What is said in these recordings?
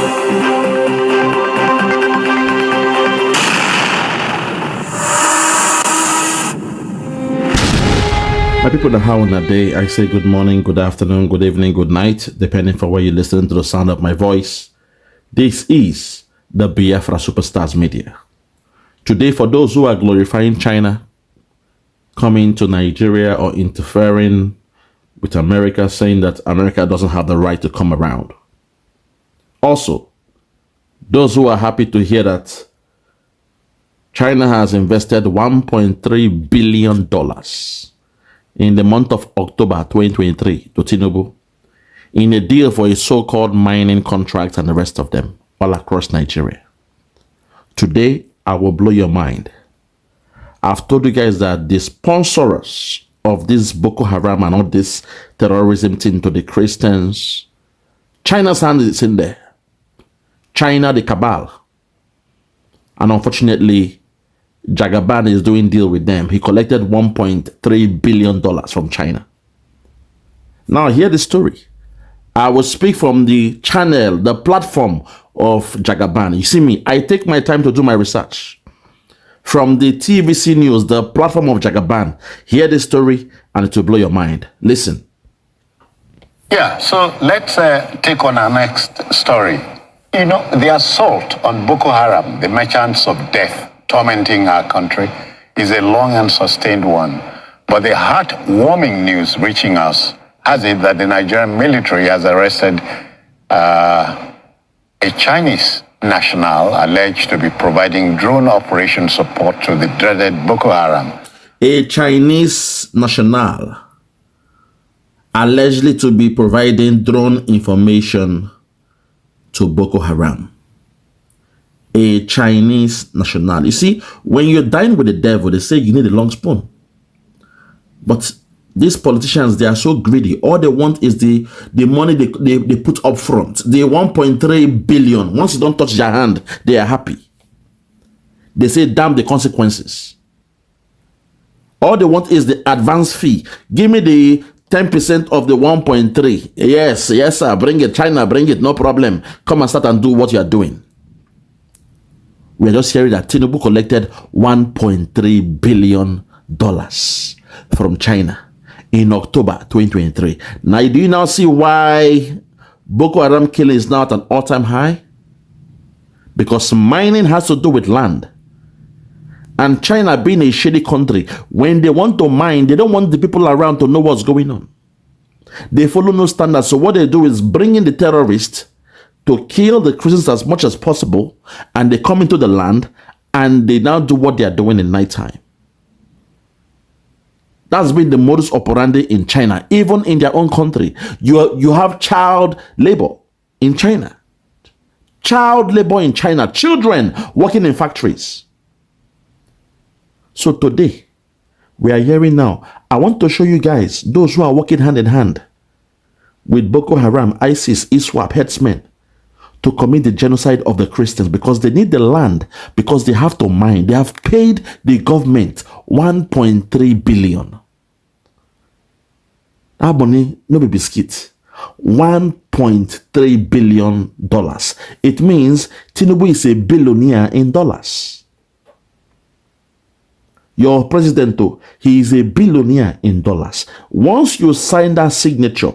My people that have on a day, I say good morning, good afternoon, good evening, good night, depending for where you're listening to the sound of my voice. This is the Biafra Superstars Media. Today, for those who are glorifying China, coming to Nigeria or interfering with America, saying that America doesn't have the right to come around. Also, those who are happy to hear that China has invested $1.3 billion in the month of October 2023 to Tinubu in a deal for a so-called mining contract and the rest of them all across Nigeria. Today, I will blow your mind. I've told you guys that the sponsors of this Boko Haram and all this terrorism thing to the Christians, China's hand is in there. China, the cabal. And unfortunately, Jagaban is doing deal with them. He collected $1.3 billion from China. Now, hear the story. I will speak from the channel, the platform of Jagaban. You see me, I take my time to do my research. From the TVC News, the platform of Jagaban. Hear the story and it will blow your mind. Listen. Yeah, so let's take on our next story. You know, the assault on Boko Haram, the merchants of death, tormenting our country, is a long and sustained one. But the heartwarming news reaching us has it that the Nigerian military has arrested a Chinese national alleged to be providing drone operation support to the dreaded Boko Haram. A Chinese national allegedly to be providing drone information to Boko Haram. A Chinese national. You see, when you dine with the devil, they say you need a long spoon. But these politicians, they are so greedy. All they want is the money they put up front. The 1.3 billion. Once you don't touch their hand, they are happy. They say, damn the consequences. All they want is the advance fee. Give me the 10% of the 1.3. Yes, sir. Bring it. China, bring it. No problem. Come and start and do what you are doing. We are just hearing that Tinubu collected $1.3 billion from China in October 2023. Now, do you now see why Boko Haram killing is now at an all-time high? Because mining has to do with land. And China being a shady country, when they want to mine, they don't want the people around to know what's going on. They follow no standards. So what they do is bring in the terrorists to kill the Christians as much as possible, and they come into the land and they now do what they are doing in nighttime. That's been the modus operandi in China, even in their own country. You have child labor in China. Child labor in China. Children working in factories. So today, we are hearing now, I want to show you guys, those who are working hand in hand with Boko Haram, ISIS, ISWAP, headsmen, to commit the genocide of the Christians because they need the land, because they have to mine. They have paid the government $1.3 billion. That money, no be biscuit. $1.3 billion. It means Tinubu is a billionaire in dollars. Your president, though, he is a billionaire in dollars. Once you sign that signature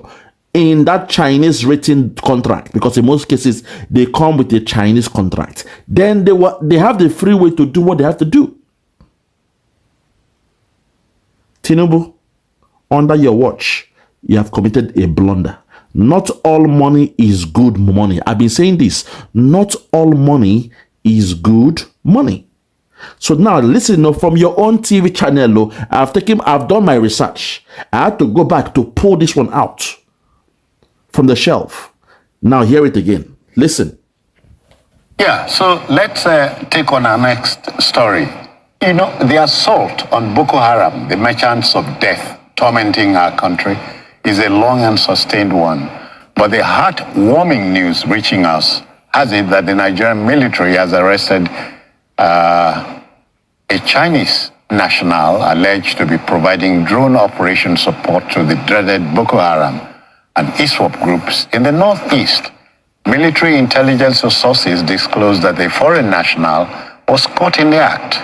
in that Chinese written contract, because in most cases they come with a Chinese contract, then they have the free way to do what they have to do. Tinubu, under your watch, you have committed a blunder. Not all money is good money. I've been saying this. Not all money is good money. So now listen, from your own TV channel, I've done my research. I had to go back to pull this one out from the shelf. Now hear it again. Listen. Yeah, so let's take on our next story. You know, the assault on Boko Haram, the merchants of death tormenting our country, is a long and sustained one. But the heartwarming news reaching us has it that the Nigerian military has arrested a Chinese national alleged to be providing drone operation support to the dreaded Boko Haram and ISWAP groups in the northeast Military intelligence sources disclosed that the foreign national was caught in the act.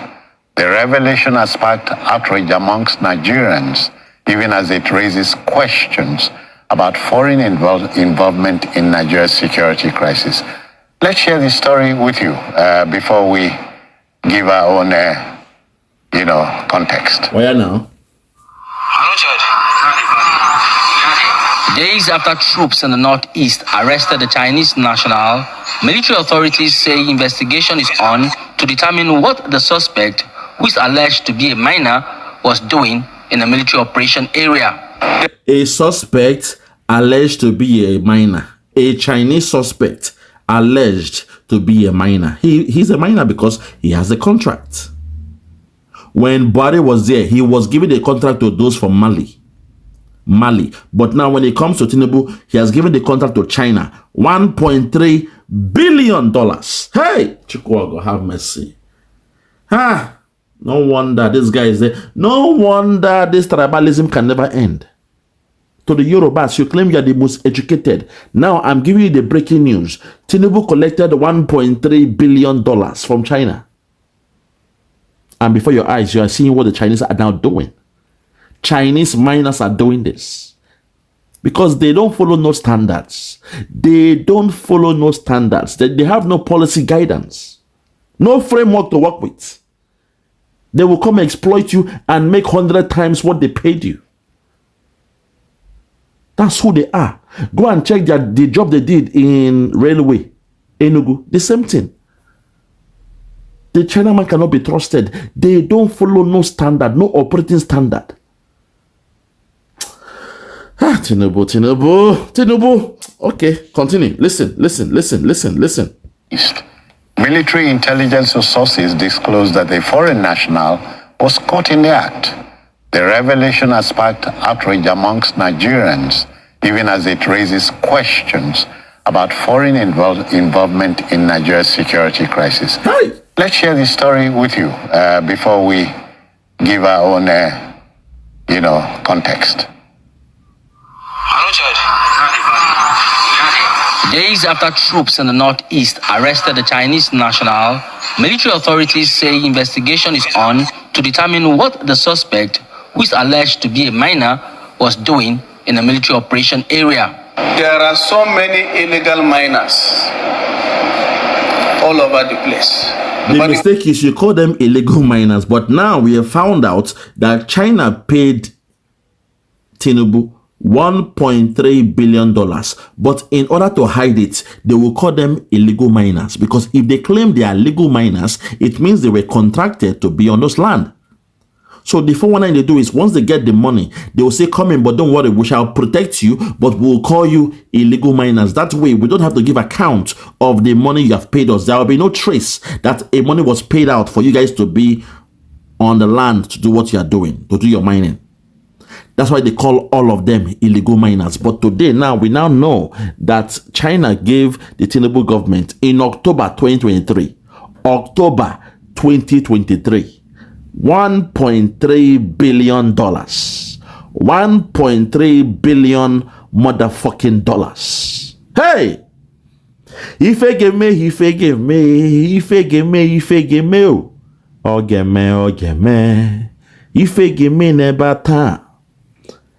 The revelation has sparked outrage amongst Nigerians, even as it raises questions about foreign involvement in Nigeria's security crisis. Let's share this story with you before we give our own, context. Where now? Days after troops in the northeast arrested the Chinese national, military authorities say investigation is on to determine what the suspect, who is alleged to be a miner, was doing in a military operation area. A suspect alleged to be a miner. A Chinese suspect alleged to be a miner. He's a miner because he has a contract. When Buhari was there, he was giving a contract to those from Mali. But now when it comes to Tinubu, he has given the contract to China. $1.3 billion. Hey, Chukwu, have mercy. No wonder this guy is there. No wonder this tribalism can never end. To the Yorubas, you claim you are the most educated. Now I'm giving you the breaking news. Tinubu collected $1.3 billion from China. And before your eyes, you are seeing what the Chinese are now doing. Chinese miners are doing this because they don't follow no standards. They don't follow no standards. They have no policy guidance, no framework to work with. They will come and exploit you and make 100 times what they paid you. That's who they are. Go and check the job they did in railway, Enugu. The same thing. The Chinaman cannot be trusted. They don't follow no standard, no operating standard. Tinubu. Okay, continue. Listen. Military intelligence sources disclosed that the foreign national was caught in the act. The revelation has sparked outrage amongst Nigerians, even as it raises questions about foreign involvement in Nigeria's security crisis. Hey. Let's share this story with you before we give our own, context. Days after troops in the northeast arrested the Chinese national, military authorities say investigation is on to determine what the suspect, who is alleged to be a miner, was doing in a military operation area. There are so many illegal miners all over the place. The mistake is you call them illegal miners, but now we have found out that China paid Tinubu $1.3 billion. But in order to hide it, they will call them illegal miners. Because if they claim they are legal miners, it means they were contracted to be on those land. So the 419 they do is once they get the money, they will say, come in, but don't worry, we shall protect you, but we'll call you illegal miners. That way, we don't have to give account of the money you have paid us. There will be no trace that a money was paid out for you guys to be on the land to do what you are doing, to do your mining. That's why they call all of them illegal miners. But today, we now know that China gave the Tinubu government in October 2023, $1.3 billion. $1.3 billion motherfucking dollars. Hey! If give me. If give me never time.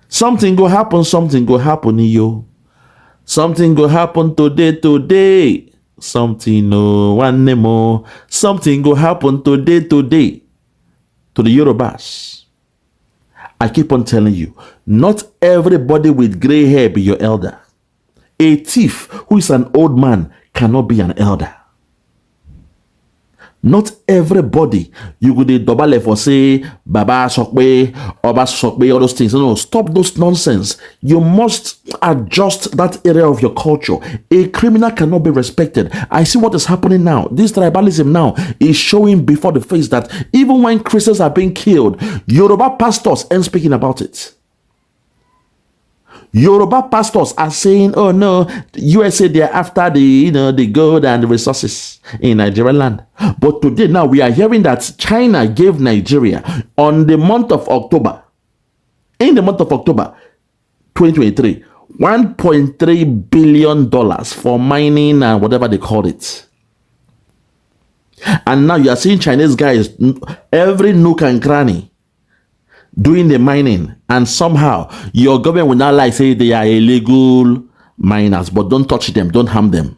Something go happen, yo. Something go happen today. Something no one more. Something go happen today. To the Yorubas. I keep on telling you, not everybody with gray hair be your elder. A thief who is an old man cannot be an elder. Not everybody you could double for say Baba Sokwe, Oba Sokwe, all those things. No, stop those nonsense. You must adjust that area of your culture. A criminal cannot be respected. I see what is happening now. This tribalism now is showing before the face that even when Christians are being killed, Yoruba pastors ain't speaking about it. Yoruba pastors are saying, oh no, USA, they're after the gold and the resources in Nigerian land. But today now we are hearing that China gave Nigeria in the month of October 2023, $1.3 billion for mining and whatever they call it. And now you are seeing Chinese guys, every nook and cranny, doing the mining. And somehow your government will not like say they are illegal miners, but don't touch them, don't harm them.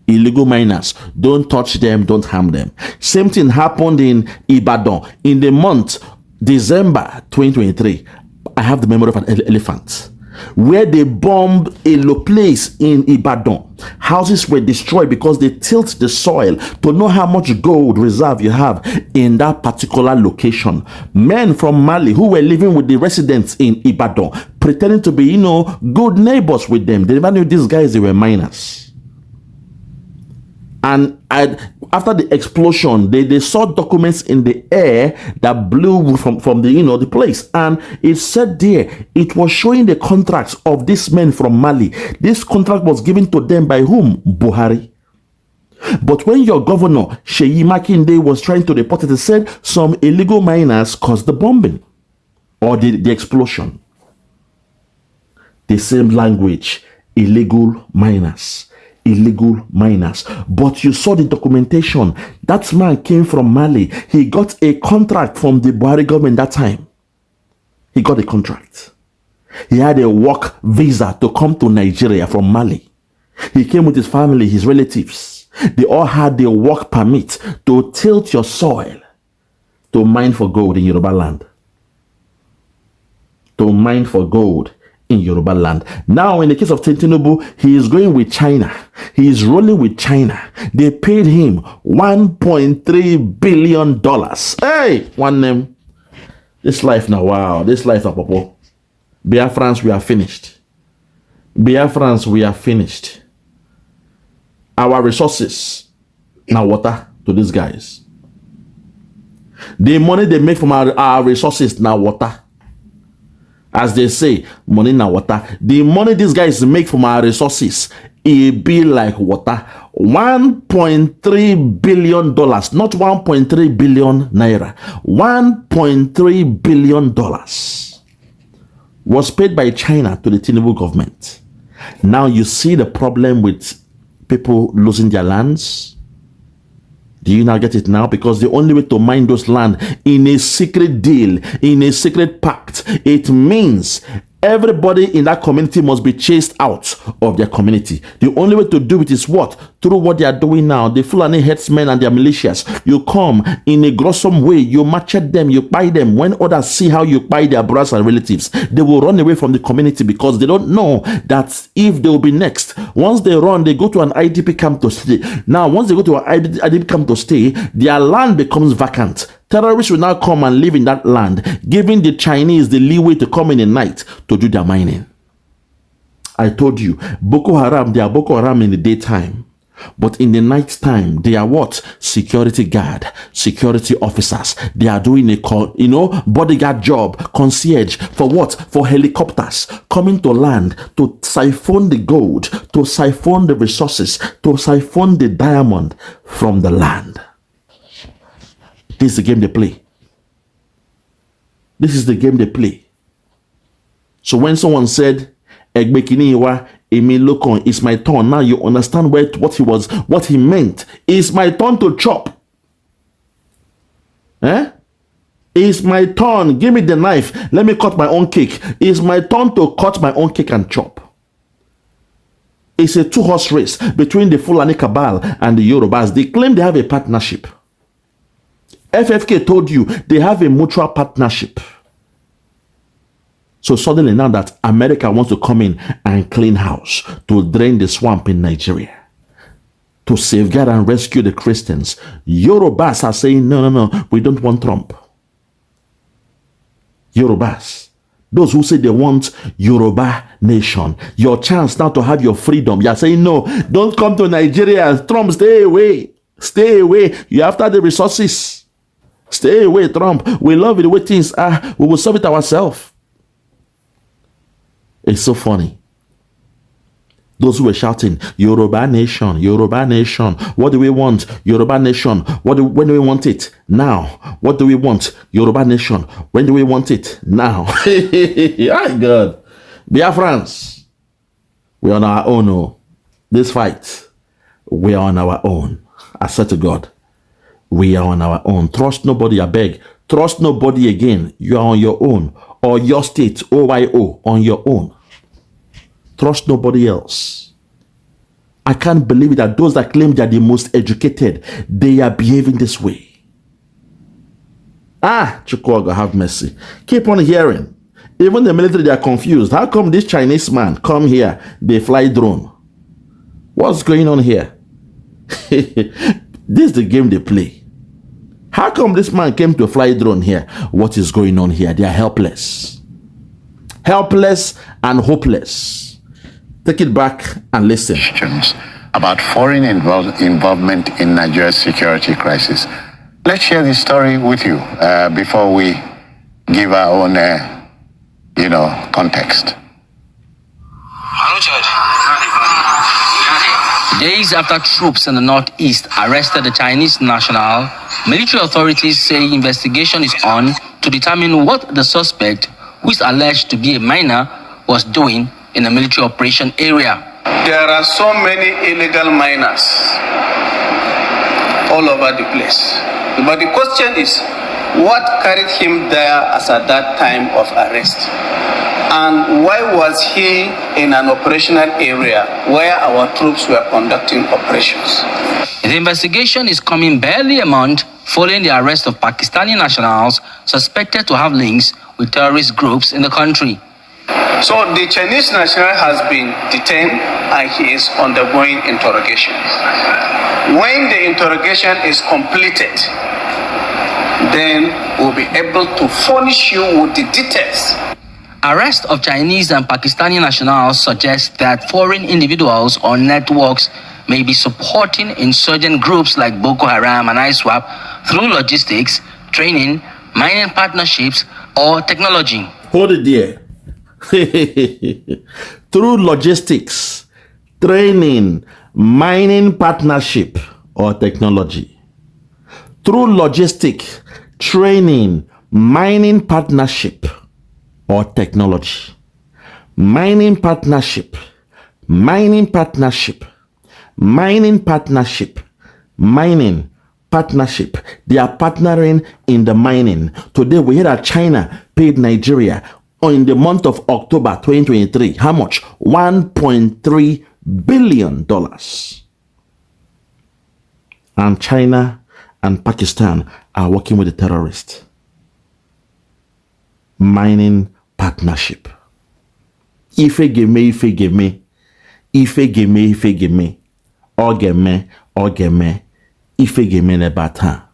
Illegal miners, don't touch them, don't harm them. Same thing happened in Ibadan in the month December 2023. I have the memory of an elephant, where they bombed a place in Ibadan. Houses were destroyed because they tilt the soil to know how much gold reserve you have in that particular location. Men from Mali who were living with the residents in Ibadan, pretending to be, good neighbors with them. They never knew these guys, they were miners. And after the explosion, they saw documents in the air that blew from the the place, and it said there it was showing the contracts of these men from Mali. This contract was given to them by whom? Buhari. But when your governor Seyi Makinde was trying to report it, he said some illegal miners caused the bombing or the explosion. The same language, illegal miners. Illegal miners. But you saw the documentation. That man came from Mali. He got a contract from the Buhari government that time. He got a contract. He had a work visa to come to Nigeria from Mali. He came with his family, his relatives. They all had their work permit to tilt your soil to mine for gold in Yoruba land. To mine for gold in Yoruba land. Now, in the case of Tinubu, he is going with China. He is rolling with China. They paid him $1.3 billion. Hey, one name. This life now, wow. This life now, Popo. Biafrans, we are finished. Biafrans, we are finished. Our resources, now water to these guys. The money they make from our resources, now water. As they say, money na water. The money these guys make from our resources, it be like water. $1.3 billion, not 1.3 billion naira. $1.3 billion was paid by China to the Tinubu government. Now you see the problem with people losing their lands. Do you now get it now? Because the only way to mine those land in a secret deal, in a secret pact, it means everybody in that community must be chased out of their community. The only way to do it is what? Through what they are doing now. The Fulani headsmen and their militias. You come in a gruesome way. You machete them. You buy them. When others see how you buy their brothers and relatives, they will run away from the community because they don't know that if they will be next. Once they run, they go to an IDP camp to stay. Now, once they go to an IDP camp to stay, their land becomes vacant. Terrorists will now come and live in that land, giving the Chinese the leeway to come in the night to do their mining. I told you, Boko Haram, they are Boko Haram in the daytime. But in the night time, they are what? Security guard, security officers. They are doing a bodyguard job, concierge. For what? For helicopters coming to land to siphon the gold, to siphon the resources, to siphon the diamond from the land. This is the game they play. This is the game they play. So when someone said, Egbekiniwa, Emi Lokon, it's my turn. Now you understand what he meant. It's my turn to chop. It's my turn. Give me the knife. Let me cut my own cake. It's my turn to cut my own cake and chop. It's a two-horse race between the Fulani cabal and the Yorubas. They claim they have a partnership. FFK told you they have a mutual partnership. So suddenly now that America wants to come in and clean house, to drain the swamp in Nigeria, to safeguard and rescue the Christians, Yorubas are saying, no, we don't want Trump. Yorubas, those who say they want Yoruba nation, your chance now to have your freedom, you are saying, no, don't come to Nigeria. Trump, stay away. Stay away. You're after the resources. Stay away, Trump. We love it the way things are. We will solve it ourselves. It's so funny. Those who were shouting, Yoruba nation, Yoruba nation. What do we want? Yoruba nation. When do we want it? Now. What do we want? Yoruba nation. When do we want it? Now. My God. Biafrans, We're on our own. Oh. This fight, we are on our own. I said to God, we are on our own. Trust nobody, I beg. Trust nobody again. You are on your own. Or your state, OYO, on your own. Trust nobody else. I can't believe it that those that claim they are the most educated, they are behaving this way. Chukwaga, have mercy. Keep on hearing. Even the military, they are confused. How come this Chinese man come here, they fly drone? What's going on here? This is the game they play. How come this man came to fly drone here? What is going on here? They are helpless. Helpless and hopeless. Take it back and listen. Questions about foreign involvement in Nigeria's security crisis. Let's share this story with you before we give our own, context. Days after troops in the northeast arrested the Chinese national, military authorities say investigation is on to determine what the suspect, who is alleged to be a miner, was doing in a military operation area. There are so many illegal miners all over the place. But the question is, what carried him there as at that time of arrest? And why was he in an operational area where our troops were conducting operations? The investigation is coming barely a month following the arrest of Pakistani nationals suspected to have links with terrorist groups in the country. So the Chinese national has been detained and he is undergoing interrogation. When the interrogation is completed, then we'll be able to furnish you with the details. Arrest of Chinese and Pakistani nationals suggests that foreign individuals or networks may be supporting insurgent groups like Boko Haram and ISWAP through logistics, training, mining partnerships, or technology. Hold it there. Through logistics, training, mining partnership, or technology. Through logistics, training, mining partnership, or technology. Mining partnership, mining partnership, mining partnership, mining partnership. They are partnering in the mining. Today we hear that China paid Nigeria in the month of October 2023. How much? $1.3 billion. And China and Pakistan are working with the terrorists. Mining partnership. Ife geme, ife geme. Ife geme, ife geme. Ogeme, ogeme. Ife geme ne bata.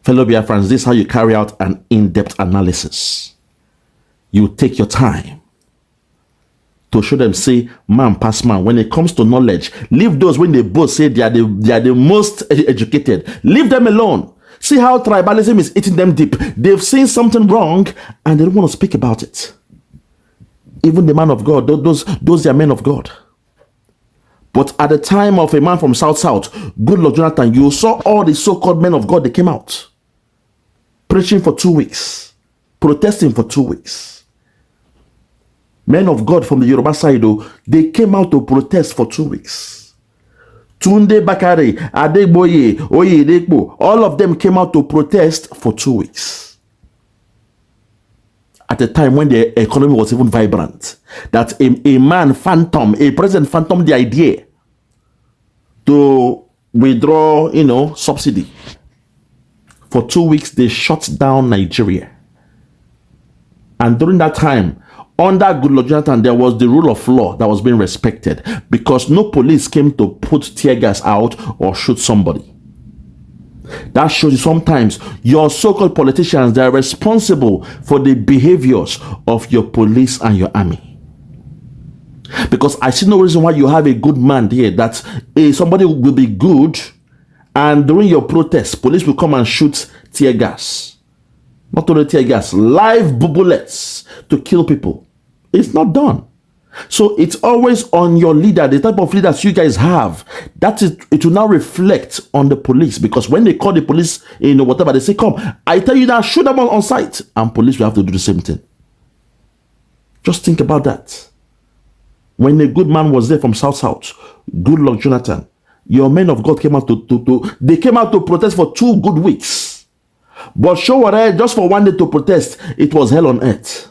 Fellow Biafrans, this is how you carry out an in-depth analysis. You take your time to show them, say, man pass man. When it comes to knowledge, leave those when they both say they are the most educated. Leave them alone. See how tribalism is eating them deep. They've seen something wrong and they don't want to speak about it. Even the man of God, those are men of God. But at the time of a man from South, good Lord Jonathan, you saw all the so-called men of God, they came out preaching for 2 weeks, protesting for 2 weeks. Men of God from the Yoruba side, though, they came out to protest for 2 weeks. Tunde Bakare, Adegboye, Oyedekpo, all of them came out to protest for 2 weeks. At a time when the economy was even vibrant, that a man phantom, a president phantom, the idea to withdraw, subsidy. For 2 weeks, they shut down Nigeria. And during that time, under Goodluck Jonathan, there was the rule of law that was being respected because no police came to put tear gas out or shoot somebody. That shows you sometimes your so-called politicians, they are responsible for the behaviors of your police and your army. Because I see no reason why you have a good man here that somebody will be good and during your protest, police will come and shoot tear gas. Not only tear gas, live bullets to kill people. It's not done. So it's always on your leader, the type of leaders you guys have. That is, it will now reflect on the police because when they call the police, whatever, they say, come, I tell you now, shoot them on sight. And police will have to do the same thing. Just think about that. when a good man was there from South, good luck, Jonathan. Your men of God came out they came out to protest for 2 good weeks. But Showore, just for 1 day to protest, it was hell on earth.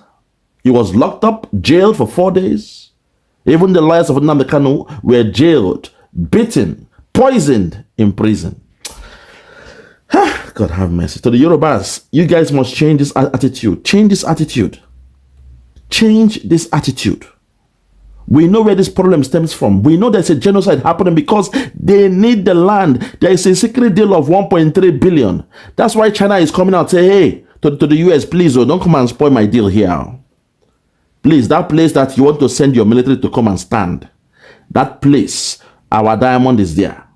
He was locked up, jailed for 4 days. Even the lawyers of Nnamdi Kanu were jailed, beaten, poisoned in prison. God have mercy. To the Yorubas, you guys must change this attitude. Change this attitude. Change this attitude. We know where this problem stems from. We know there's a genocide happening because they need the land. There is a secret deal of 1.3 billion. That's why China is coming out and say, hey, to the US, please, don't come and spoil my deal here. Please, that place that you want to send your military to come and stand, that place, our diamond is there.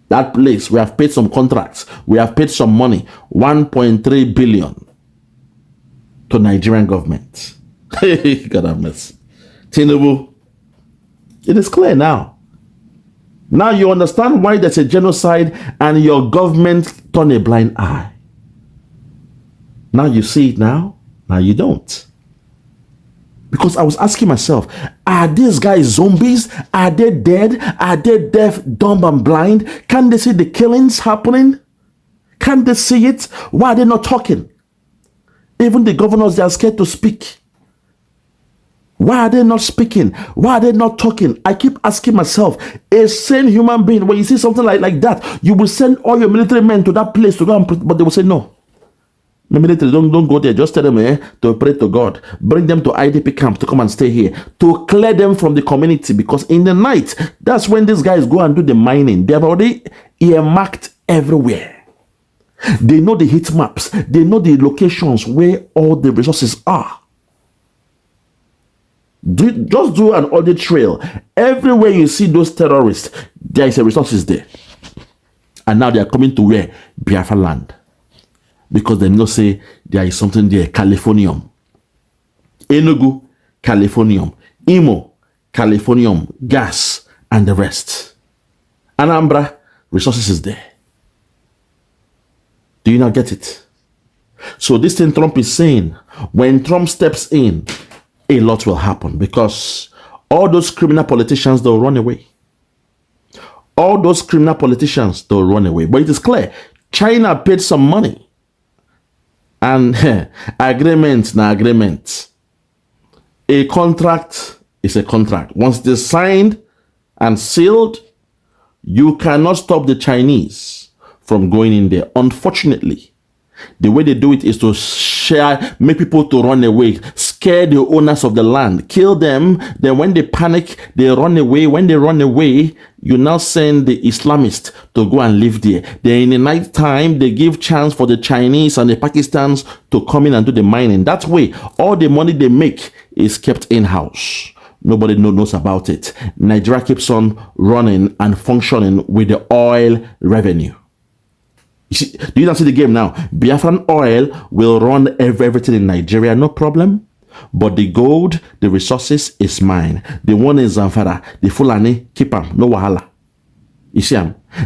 That place, we have paid some contracts. We have paid some money, 1.3 billion to Nigerian government. God have mercy. Tinubu, it is clear now. Now you understand why there's a genocide and your government turn a blind eye. Now you see it now. Now you don't. Because I was asking myself, are these guys zombies? Are they dead? Are they deaf, dumb, and blind? Can they see the killings happening? Can they see it? Why are they not talking? Even the governors, they are scared to speak. Why are they not speaking? Why are they not talking? I keep asking myself, a sane human being, when you see something like that, you will send all your military men to that place to go and but they will say no. The military, don't go there. Just tell them to pray to God. Bring them to IDP camp to come and stay here. To clear them from the community. Because in the night, that's when these guys go and do the mining. They have already earmarked everywhere. They know the heat maps. They know the locations where all the resources are. Just do an audit trail. Everywhere you see those terrorists, there is a resources there. And now they are coming to where? Biafra land. Because they know say there is something there, Californium. Enugu, Californium. Imo, Californium, gas, and the rest. Anambra, resources is there. Do you not get it? So this thing Trump is saying, when Trump steps in, a lot will happen because all those criminal politicians, they'll run away. All those criminal politicians, they'll run away. But it is clear, China paid some money. And agreement na agreement. A contract is a contract. Once they're signed and sealed, you cannot stop the Chinese from going in there. Unfortunately, the way they do it is to make people to run away, scare the owners of the land, kill them. Then when they panic, they run away. When they run away, you now send the Islamists to go and live there. Then in the night time, they give chance for the Chinese and the Pakistans to come in and do the mining. That way, all the money they make is kept in-house. Nobody knows about it. Nigeria keeps on running and functioning with the oil revenue. You see, do you not see the game now? Biafran oil will run everything in Nigeria, no problem. But the gold, the resources is mine. The one in Zamfara, the Fulani, keep them, no wahala. You see,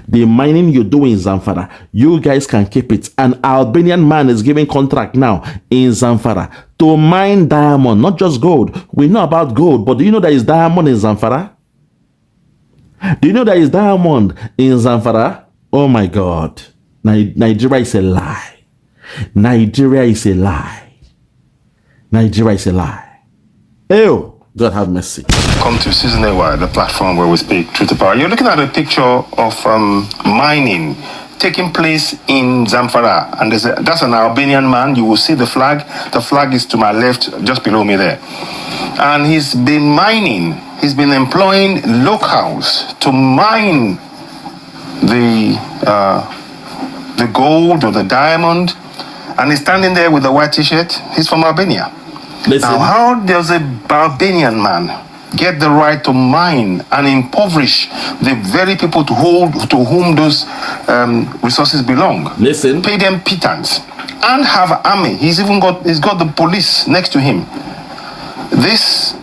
the mining you do in Zamfara, you guys can keep it. An Albanian man is giving contract now in Zamfara to mine diamond, not just gold. We know about gold, but do you know there is diamond in Zamfara? Do you know there is diamond in Zamfara? Oh my God. Nigeria is a lie. Nigeria is a lie. Nigeria is a lie. Ew, God have mercy. Come to Season AY, the platform where we speak truth to power. You're looking at a picture of mining taking place in Zamfara, and that's an Albanian man. You will see the flag. The flag is to my left, just below me there. And he's been mining. He's been employing locals to mine the gold or the diamond, and he's standing there with a white t-shirt. He's from Albania. Listen. Now, how does a Albanian man get the right to mine and impoverish the very people to whom those resources belong? Listen. Pay them pittance and have army. He's got the police next to him. This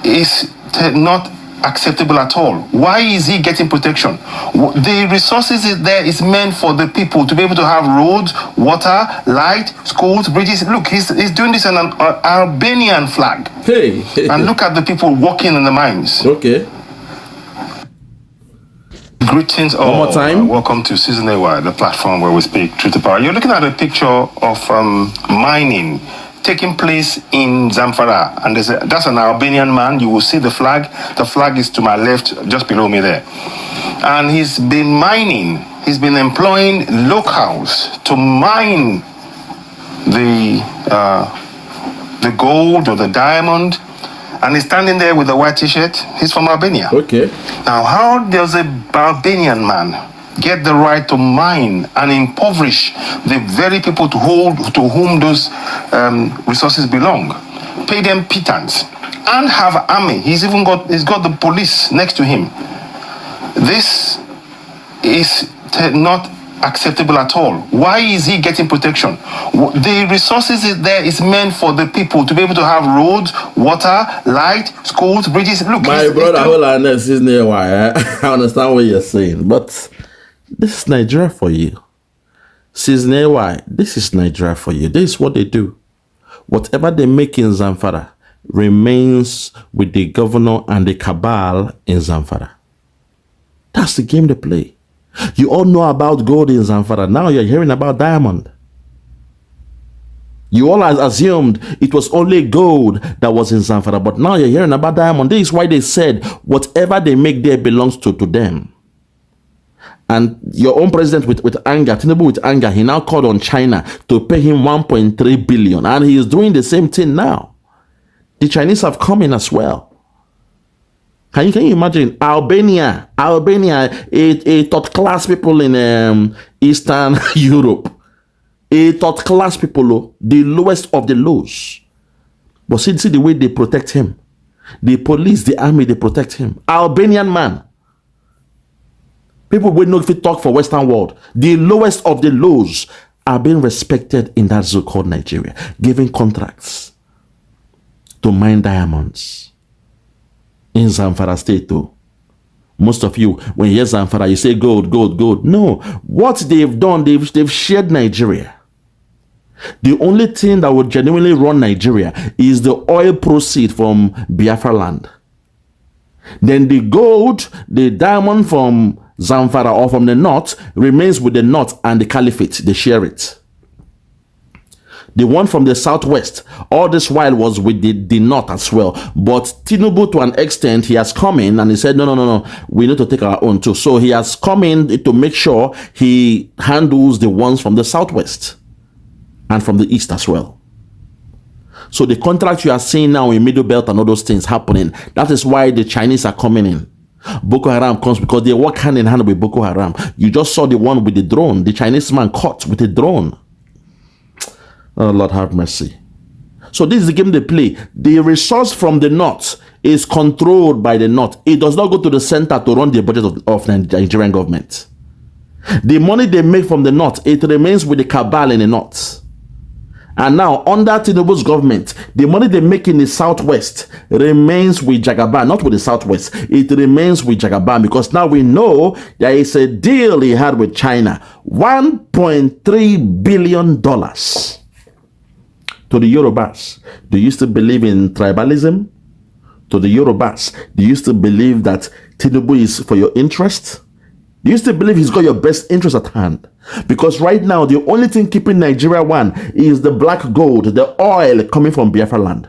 is not acceptable at all. Why is he getting protection? The resources is there is meant for the people to be able to have roads, water, light, schools, bridges. Look, he's doing this on an Albanian flag. Hey. And look at the people working in the mines. Okay. Greetings all. One more time. Welcome to Season AY, the platform where we speak truth to power. You're looking at a picture of mining taking place in Zamfara, and that's an Albanian man. You will see the flag. The flag is to my left, just below me there. And he's been mining. He's been employing locals to mine the gold or the diamond. And he's standing there with a white t-shirt. He's from Albania. Okay. Now, how does a Albanian man get the right to mine and impoverish the very people to whom those resources belong? Pay them pittance and have army. He's got the police next to him. This is not acceptable at all. Why is he getting protection? The resources is there is meant for the people to be able to have roads, water, light, schools, bridges. Look, my brother, hold on, this is near why. I understand what you're saying, but this is Nigeria for you. Season AY, this is Nigeria for you. This is what they do. Whatever they make in Zamfara remains with the governor and the cabal in Zamfara. That's the game they play. You all know about gold in Zamfara. Now you're hearing about diamond. You all assumed it was only gold that was in Zamfara, but now you're hearing about diamond. This is why they said whatever they make there belongs to them. And your own president with anger, Tinubu with anger, he now called on China to pay him 1.3 billion. And he is doing the same thing now. The Chinese have come in as well. Can you imagine Albania, a third class people in Eastern Europe, a third class people, the lowest of the lows. But see the way they protect him. The police, the army, they protect him. Albanian man. People will not fit talk for Western world. The lowest of the lows are being respected in that so-called Nigeria, giving contracts to mine diamonds. In Zamfara state too. Most of you, when you hear Zamfara, you say gold, gold, gold. No, what they've done, they've shared Nigeria. The only thing that will genuinely run Nigeria is the oil proceed from Biafra land. Then the gold, the diamond from Zamfara or from the north remains with the north and the caliphate. They share it. The one from the southwest, all this while was with the north as well. But Tinubu, to an extent, he has come in and he said, no, we need to take our own too. So he has come in to make sure he handles the ones from the southwest and from the east as well. So the contract you are seeing now in Middle Belt and all those things happening, that is why the Chinese are coming in. Boko Haram comes because they work hand in hand with Boko Haram. You just saw the one with the drone. The Chinese man caught with a drone. Oh, Lord have mercy. So this is the game they play. The resource from the north is controlled by the north. It does not go to the center to run the budget of the Nigerian government. The money they make from the north, it remains with the cabal in the north. And now, under Tinubu's government, the money they make in the southwest remains with Jagaban, not with the southwest. It remains with Jagaban because now we know there is a deal he had with China. $1.3 billion. To the Yorubas, do you still believe in tribalism? To the Yorubas, do you still believe that Tinubu is for your interest? Do you still believe he's got your best interest at hand? Because right now, the only thing keeping Nigeria one is the black gold, the oil coming from Biafra land.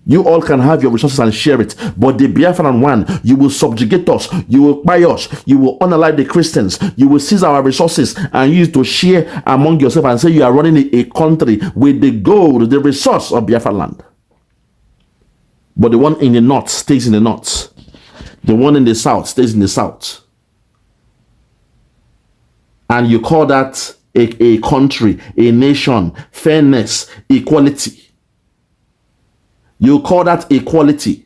You all can have your resources and share it. But the Biafran one, you will subjugate us. You will buy us. You will unalive the Christians. You will seize our resources and use to share among yourself and say you are running a country with the gold, the resource of Biafra land. But the one in the north stays in the north. The one in the south stays in the south. And you call that a country, a nation, fairness, equality. You call that equality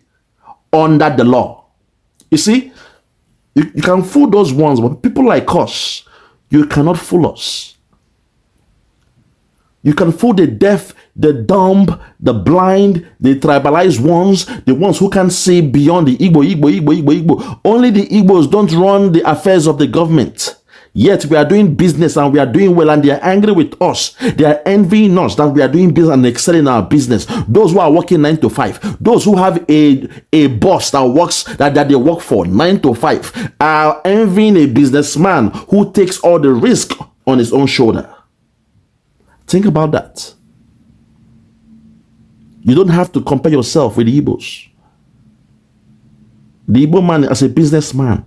under the law. You see, you can fool those ones, but people like us, you cannot fool us. You can fool the deaf, the dumb, the blind, the tribalized ones, the ones who can't see beyond the Igbo. Only the Igbos don't run the affairs of the government. Yet we are doing business and we are doing well, and they are angry with us. They are envying us that we are doing business and excelling our business. Those who are working 9 to 5, those who have a boss that works that they work for 9 to 5 are envying a businessman who takes all the risk on his own shoulder. Think about that. You don't have to compare yourself with the Igbos. The Igbo man, as a businessman,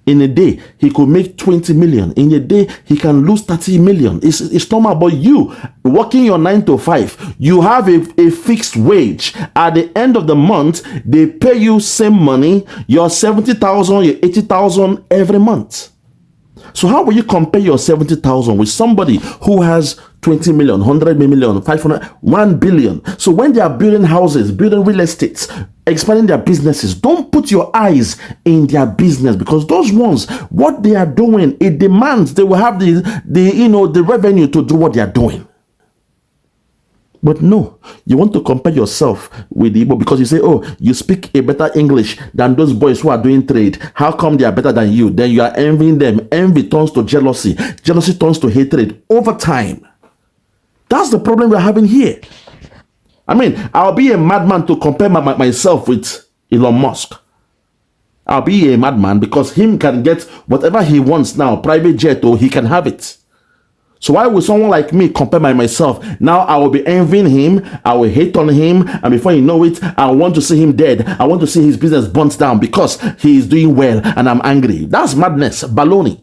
in a day, he could make 20 million. In a day, he can lose 30 million. It's normal. But you, working your 9 to 5, you have a fixed wage. At the end of the month, they pay you same money, your 70,000, your 80,000 every month. So how will you compare your 70,000 with somebody who has 20 million, 100 million, 500, 1 billion? So when they are building houses, building real estates, expanding their businesses, don't put your eyes in their business, because those ones, what they are doing, it demands they will have the revenue to do what they are doing. But no, you want to compare yourself with the Igbo because you say, oh, you speak a better English than those boys who are doing trade. How come they are better than you? Then you are envying them. Envy turns to jealousy. Jealousy turns to hatred over time. That's the problem we're having here. I mean, I'll be a madman to compare myself with Elon Musk. I'll be a madman because him can get whatever he wants now, private jet, or he can have it. So why would someone like me compare myself? Now I will be envying him, I will hate on him, and before you know it, I want to see him dead. I want to see his business burnt down because he is doing well and I'm angry. That's madness, baloney.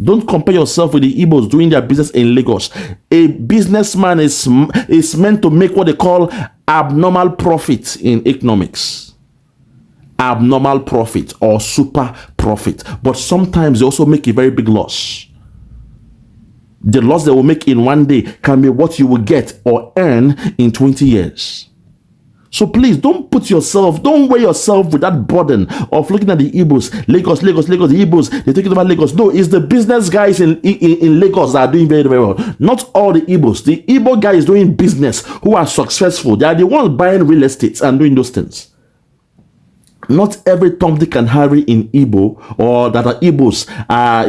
Don't compare yourself with the Igbos doing their business in Lagos. A businessman is meant to make what they call abnormal profit in economics. Abnormal profit or super profit. But sometimes they also make a very big loss. The loss they will make in one day can be what you will get or earn in 20 years. So please don't weigh yourself with that burden of looking at the Igbos, Lagos, the Igbos, they're taking over Lagos. No, it's the business guys in Lagos that are doing very, very well. Not all the Igbos. The Igbo guys doing business who are successful. They are the ones buying real estate and doing those things. Not every Tom, Dick, and Harry in Igbo or that are Igbos are,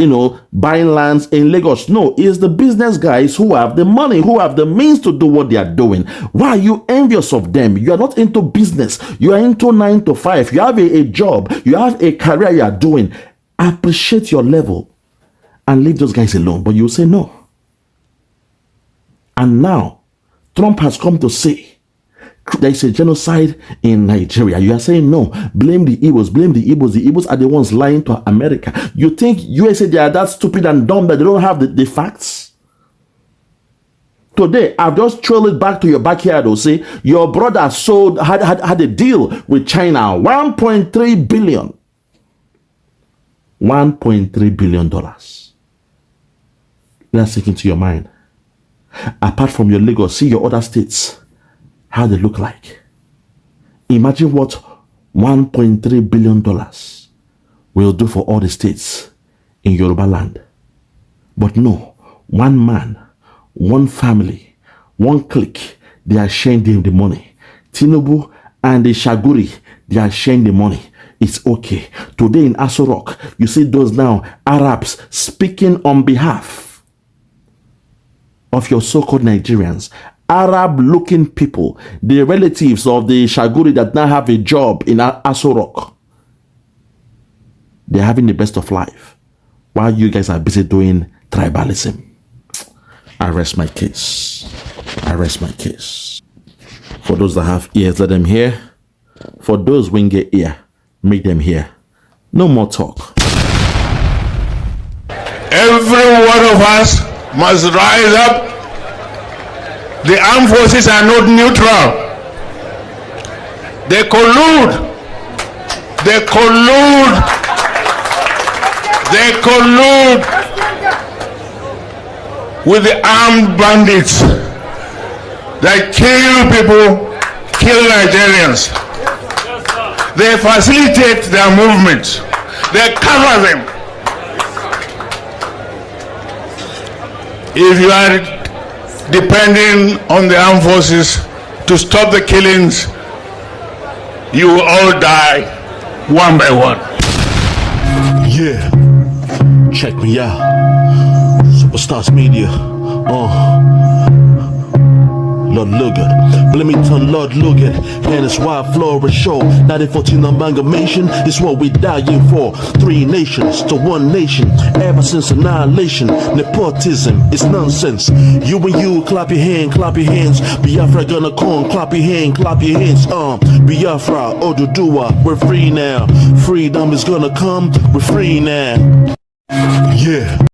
buying lands in Lagos. No, it's the business guys who have the money, who have the means to do what they are doing. Why are you envious of them? You are not into business. You are into 9 to 5. You have a job. You have a career you are doing. Appreciate your level and leave those guys alone. But you say no. And now, Trump has come to say, there is a genocide in Nigeria. You are saying no, blame the Igbos, blame the Igbos. The Igbos are the ones lying to America. You think USA, they are that stupid and dumb that they don't have the facts? Today, I've just trailed it back to your backyard. Or say your brother had a deal with China, $1.3 billion. $1.3 billion. Let's sink into your mind. Apart from your Lagos, see your other states, how they look like. Imagine what $1.3 billion will do for all the states in Yoruba land. But no, one man, one family, one clique, they are sharing the money. Tinubu and the Shaguri, they are sharing the money. It's okay. Today in Aso Rock, you see those now Arabs speaking on behalf of your so-called Nigerians. Arab-looking people, the relatives of the Shaguri that now have a job in Aso Rock. They're having the best of life while you guys are busy doing tribalism. I rest my case. I rest my case. For those that have ears, let them hear. For those who ain't get ear, make them hear. No more talk. Every one of us must rise up. The armed forces are not neutral. They collude. They collude. They collude with the armed bandits that kill people, kill Nigerians. They facilitate their movements. They cover them. if you are depending on the armed forces to stop the killings, you will all die one by one. Yeah, check me out. Superstars Media. Lord Lugard, Bloomington, Lord Lugard, and it's wild Flora show. 1914 amalgamation is what we dying for. 3 nations to 1 nation, ever since annihilation. Nepotism is nonsense. You and you, clap your hands. Biafra gonna come, clap your hands. Biafra, Oduduwa, we're free now. Freedom is gonna come, we're free now. Yeah.